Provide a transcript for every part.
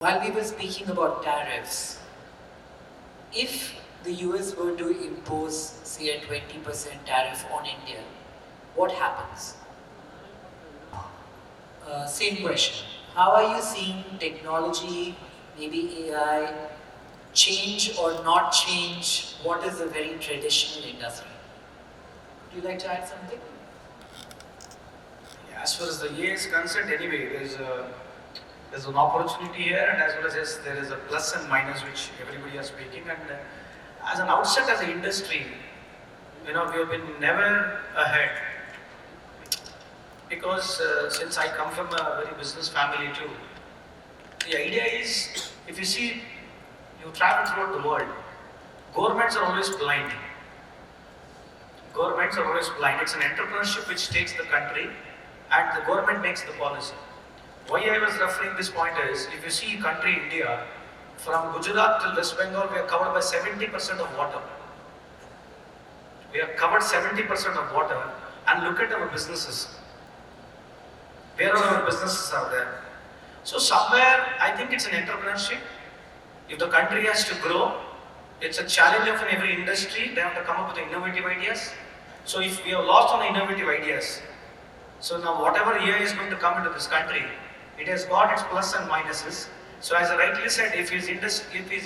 While we were speaking about tariffs, if the US were to impose, say, a 20% tariff on India, what happens? Same question. How are you seeing technology, maybe AI, change or not change what is a very traditional industry? Would you like to add something? Yeah, as far as the year is concerned, anyway, there's an opportunity here, and as well as yes, there is a plus and minus which everybody is speaking. And as an outset, as an industry, we have been never ahead because since I come from a very business family too, the idea is if you see, you travel throughout the world, governments are always blind. Governments are always blind. It's an entrepreneurship which takes the country, and the government makes the policy. Why I was referring this point is, if you see country India, from Gujarat till West Bengal, we are covered by 70% of water. We are covered 70% of water, and look at our businesses. Where all our businesses are there? So somewhere, I think it's an entrepreneurship. If the country has to grow, it's a challenge of every industry. They have to come up with innovative ideas. So if we have lost on innovative ideas, so now whatever AI is going to come into this country, it has got its plus and minuses. So as I rightly said, if he's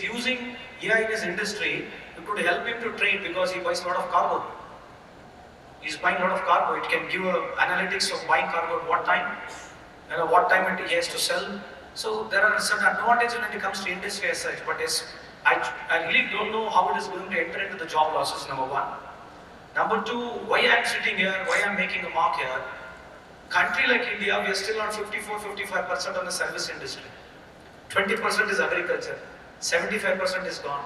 using AI in his industry, it could help him to trade because he buys a lot of cargo. He's buying a lot of cargo. It can give analytics of buying cargo at what time, what time he has to sell. So there are certain advantages when it comes to industry as such. But yes, I really don't know how it is going to enter into the job losses, number one. Number two, why I'm sitting here, why I'm making a mark here. Country like India, we are still on 54-55% on the service industry. 20% is agriculture. 75% is gone.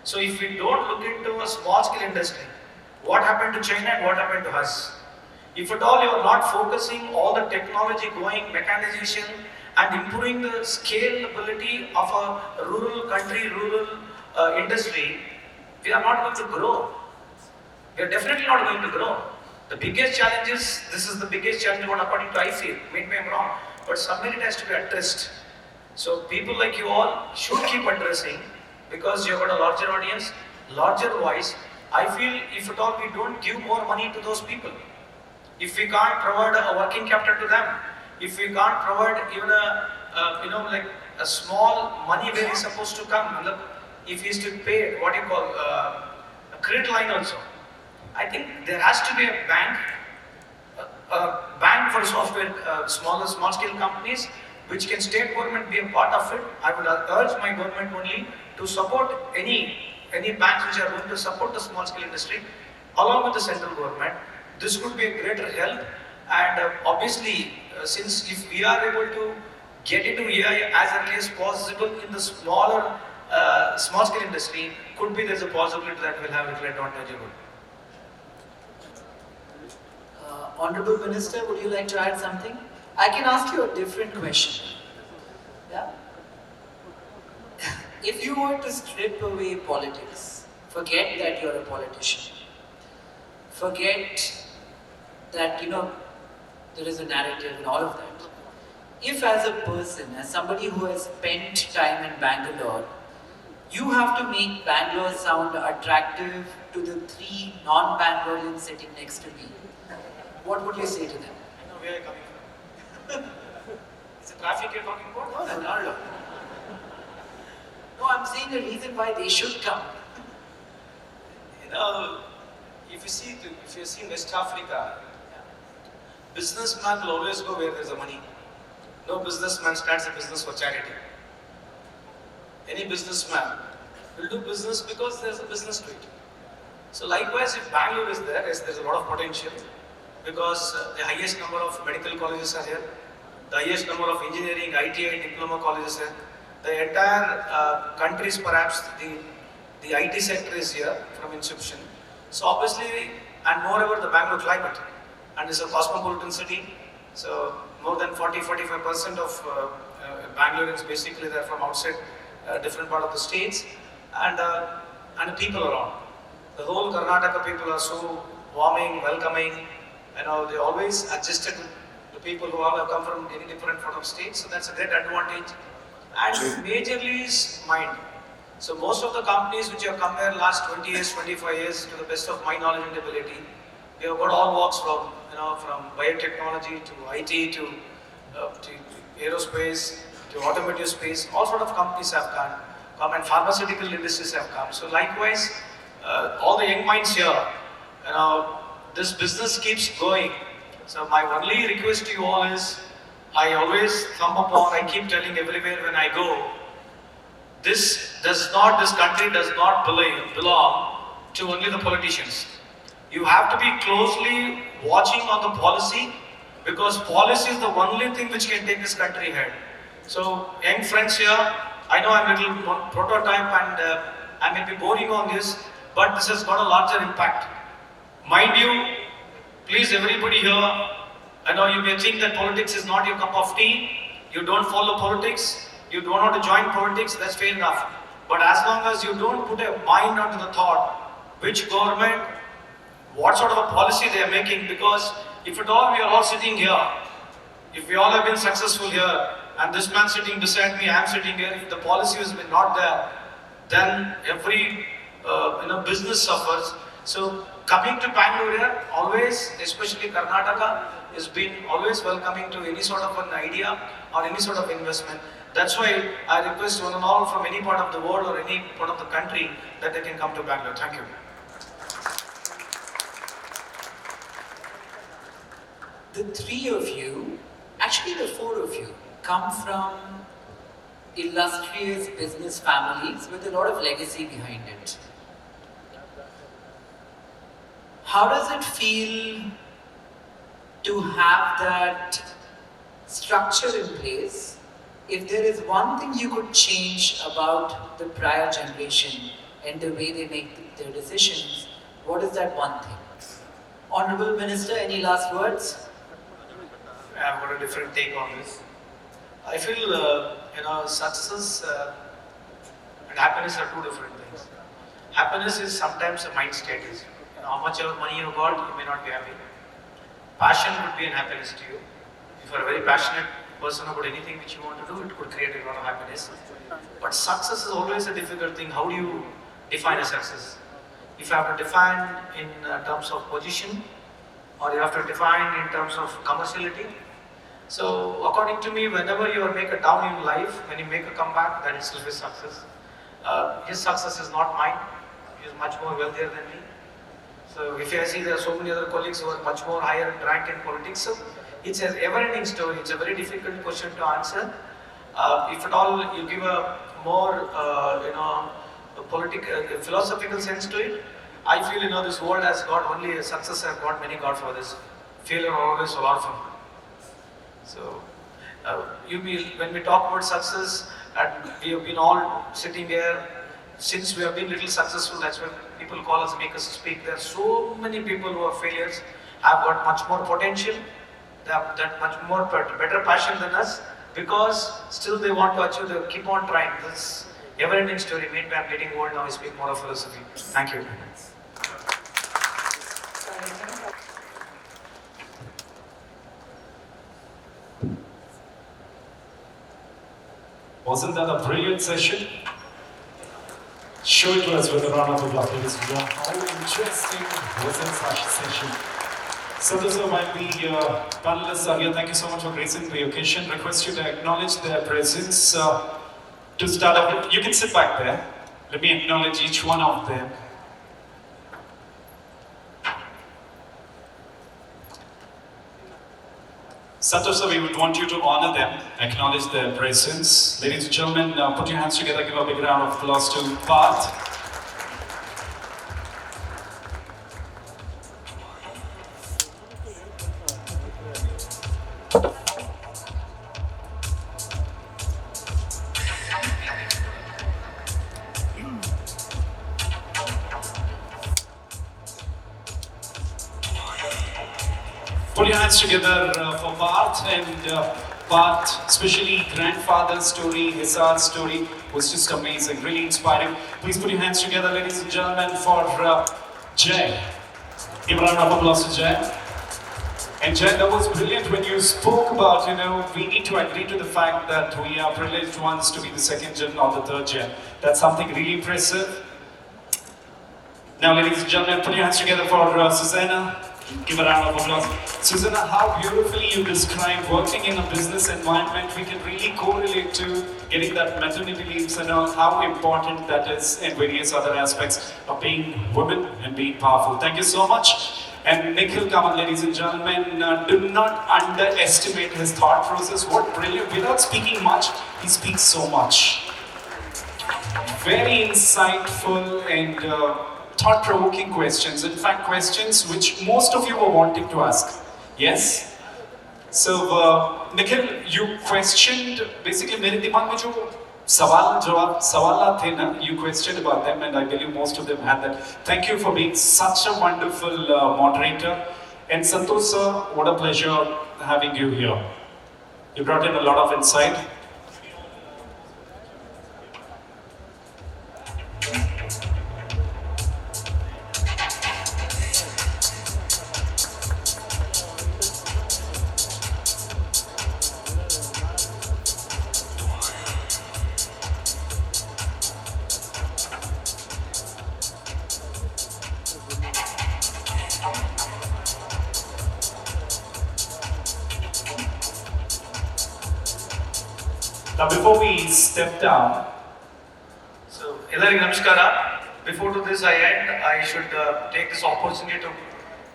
So if we don't look into a small scale industry, what happened to China and what happened to us? If at all you are not focusing all the technology going, mechanization and improving the scalability of a rural country, rural industry, we are not going to grow. We are definitely not going to grow. The biggest challenge is, this is the biggest challenge what according to I feel, maybe I'm wrong, but somewhere it has to be addressed. So people like you all should keep addressing because you've got a larger audience, larger voice. I feel if at all we don't give more money to those people, if we can't provide a working capital to them, if we can't provide even like a small money where he's supposed to come, if he's to pay what you call a credit line also, I think there has to be a bank for software, small scale companies, which can state government be a part of it. I would urge my government only to support any banks which are going to support the small scale industry, along with the central government. This could be a greater help, and obviously, since if we are able to get into AI as early as possible in the small scale industry, could be there's a possibility that we'll have a little advantage over. Honorable Minister, would you like to add something? I can ask you a different question. Yeah? If you were to strip away politics, forget that you're a politician, forget that, there is a narrative and all of that. If as a person, as somebody who has spent time in Bangalore, you have to make Bangalore sound attractive to the three non-Bangaloreans sitting next to me, what would you say to them? I know where you're coming from. Is it traffic you're talking about? No, not at all. No, I'm saying the reason why they should come. If you see West Africa, businessman will always go where there's a money. No businessman starts a business for charity. Any businessman will do business because there's a business to it. So likewise, if Bangalore is there, yes, there's a lot of potential because the highest number of medical colleges are here, the highest number of engineering, ITI, diploma colleges are here. The entire country is perhaps the IT sector is here from inception. So obviously, and moreover the Bangalore climate, and it's a cosmopolitan city, so more than 40-45% of Bangaloreans basically they're from outside different part of the states, and the people around. The whole Karnataka people are so warming, welcoming, they always adjusted to people who all have come from any different part of states, so that's a great advantage. and majorly is mind. So most of the companies which have come here last 20 years, 25 years, to the best of my knowledge and ability, we have got all walks from from biotechnology to IT to aerospace to automotive space. All sort of companies have come and pharmaceutical industries have come. So likewise, all the young minds here, this business keeps going. So my only request to you all is, I always thumb upon, I keep telling everywhere when I go, this country does not belong to only the politicians. You have to be closely watching on the policy, because policy is the only thing which can take this country ahead. So young friends here, I know I'm a little prototype and I may be boring on this, but this has got a larger impact. Mind you, please everybody here, I know you may think that politics is not your cup of tea, you don't follow politics, you don't want to join politics, that's fair enough. But as long as you don't put a mind onto the thought, which government, what sort of a policy they are making, because if at all we are all sitting here, if we all have been successful here, and this man sitting beside me, I am sitting here, if the policy has been not there, then every business suffers. So coming to Bangalore here, always, especially Karnataka, has been always welcoming to any sort of an idea or any sort of investment. That's why I request one and all from any part of the world or any part of the country that they can come to Bangalore. Thank you. The three of you, actually the four of you, come from illustrious business families with a lot of legacy behind it. How does it feel to have that structure in place? If there is one thing you could change about the prior generation and the way they make their decisions, what is that one thing? Honorable Minister, any last words? I've got a different take on this. I feel, success and happiness are two different things. Happiness is sometimes a mind state. How much ever money you got, you may not be happy. Passion could be an happiness to you. If you are a very passionate person about anything which you want to do, it could create a lot of happiness. But success is always a difficult thing. How do you define a success? If you have to define in terms of position, or you have to define in terms of commerciality. So according to me, whenever you make a down in life, when you make a comeback, that itself is success. His success is not mine. He is much more wealthier than me. So if I see there are so many other colleagues who are much more higher in rank in politics, so it's an ever-ending story. It's a very difficult question to answer. If at all you give a more, philosophical sense to it, I feel this world has got only a success have got many godfathers. Failure always a lot of them. So when we talk about success, and we have been all sitting here since we have been little successful. That's when people call us, make us speak. There are so many people who are failures, have got much more potential, they have that much more better passion than us, because still they want to achieve. They keep on trying. This never-ending story. Maybe I'm getting old now. I speak more of philosophy. Thank you. Wasn't that a brilliant session? Show it to us with a round of applause, ladies and gentlemen. How interesting was that session? Santhosh sir, while the panelists are here, thank you so much for gracing the occasion. Request you to acknowledge their presence. To start off, you can sit back there. Let me acknowledge each one of them. Santhosh sir, we would want you to honor them, acknowledge their presence. Ladies and gentlemen, put your hands together, give a big round of applause to Parth. Put your hands together for Parth, and Parth, especially grandfather's story, Hisar's story was just amazing, really inspiring. Please put your hands together, ladies and gentlemen, for Jay. Give a round of applause to Jay. And Jen, that was brilliant when you spoke about, we need to agree to the fact that we are privileged ones to be the second gen or the third gen. That's something really impressive. Now, ladies and gentlemen, put your hands together for Susanna. Give a round of applause. Susanna, how beautifully you describe working in a business environment. We can really correlate to getting that maternity leaves and how important that is in various other aspects of being women and being powerful. Thank you so much. And Nikhil, come on, ladies and gentlemen, do not underestimate his thought process. What brilliant, without speaking much, he speaks so much. Very insightful and thought-provoking questions. In fact, questions which most of you were wanting to ask. Yes? So, Nikhil, you questioned, basically, मेरे दिमाग में जो सवाल थे ना, you questioned about them, and I believe most of them had that. Thank you for being such a wonderful moderator. And Santhosh sir, what a pleasure having you here. You brought in a lot of insight. Now, before we step down, so Elari Namaskara. Before to this I end, I should take this opportunity to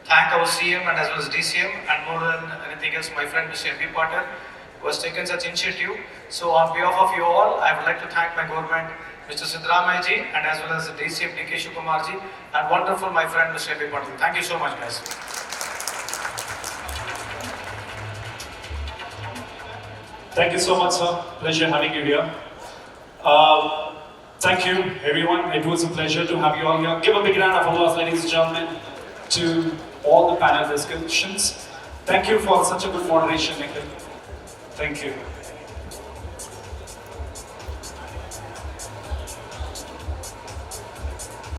thank our CM and as well as DCM, and more than anything else, my friend Mr. MP Patel, who has taken such initiative. So on behalf of you all, I would like to thank my government, Mr. Siddaramaiah ji, and as well as the DCM DK Shivakumar ji, and wonderful my friend Mr. MP Patel. Thank you so much, guys. thank you so much, sir. Pleasure having you here. Thank you, everyone. It was a pleasure to have you all here. Give a big round of applause, ladies and gentlemen, to all the panel discussions. Thank you for such a good moderation, Nikhil. Thank you.